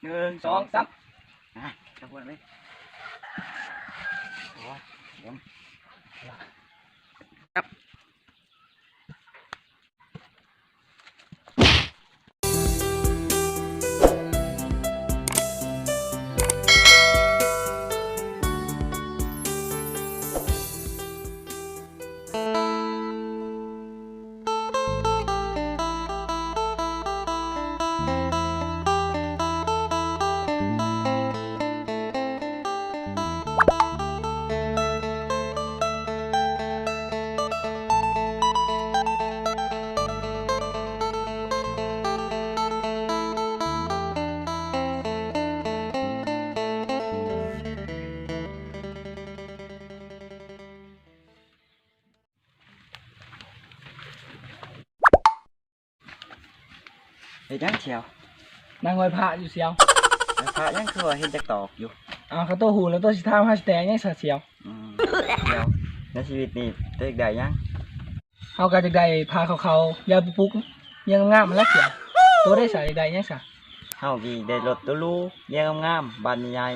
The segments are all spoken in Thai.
1 2 3จับหัวเลยโอ้ยเดี๋ยวครับเฮ็ดยังเชียวน างงอยพระอยู่เสียว พระยังคือว่าเฮ็ดจักตอกอยู่ เอาเขาตัวหูแล้วตัวสิท้ามห้าสแตงยังสะเสียว เดี๋ยวในชีวิตนี้ตัวเอกได้ยัง เอากาจากใดพาเขายาปุ๊กยังงามมันแล้วเสียวตัวได้ใส่ใดยังสะ เฮากี่ได้รถตัวลูเมียงามๆบ้านใหญ่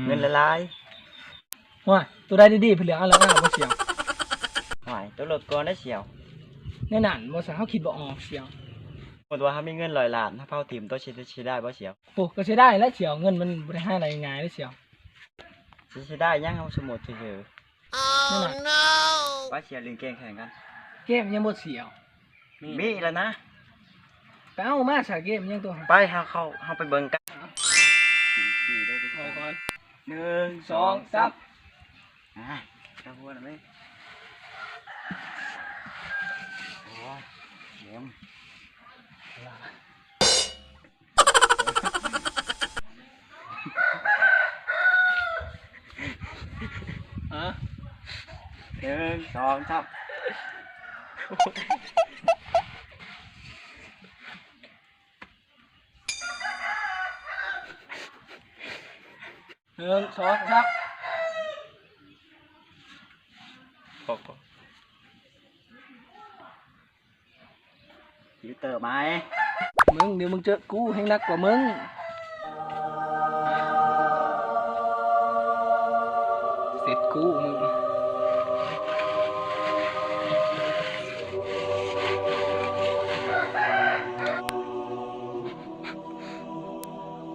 เงินหลาย ว่าตัวได้ดีๆเพื่อเอาแล้วเอาบ่เสียว ๆหอยตัวรถก่อนได้เชียว แน่นั่นบ่สะเขาคิดบ่ออกเสียว หมดว่าเฮามีเงิน100 ล้านถ้าเผาถิ่มตัวสิได้บ่เชียว โอ้ก็ใช้ได้แล้วเสียวเงินมันบ่ได้หาอะไรง่ายเลยเสียว สิได้ยังเฮาสมมุติซื่อ นั่นน่ะ ๆว่าเชียวลิงเก่งแข่งกัน เกมยังบ่เสียว มีแล้วนะ ไปเอามาสะเกมยังตัว ไปเฮาไปเบิ่งกันก่อน 1 2 3จับหัวหน่อยมั้ยโอ้ยเดี๋ยว ฮะ 1 2 3 1 2 3 ฟิลเตอร์ไหม มึงเดี๋ยวมึงเจอกูให้นักกว่ามึงเสร็จกูมึง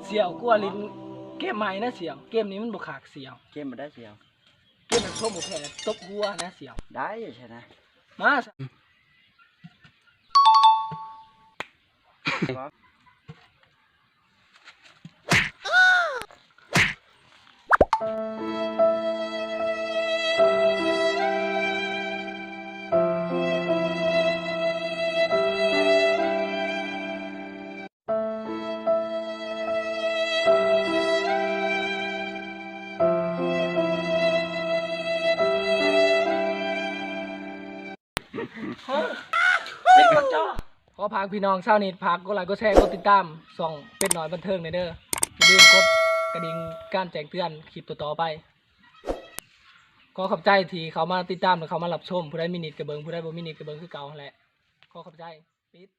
เสี่ยวกลัวลิ้นเกมใหม่นะเสี่ยวเกมนี้มันบุกขากเสี่ยว เกมมาได้เชียว เกมแบบชมบุกแพ้ตบหัวนะเสี่ยว ได้ใช่ไหม มาส เป็นกระจอขอพากพี่น้องชาวนิดพากกดไลค์กดแชร์กดติดตามส่องเป็ดหน่อยบันเทิงในเด้ออย่าลืมกดกระดิ่งการแจ้งเตือนคลิปต่อๆไปขอขอบใจที่เขามาติดตามหรือเขามารับชมผู้ใดมินิทกระเบิงผู้ใดบ่มินิทกระเบิงคือเก่าแหละขอขอบใจปิด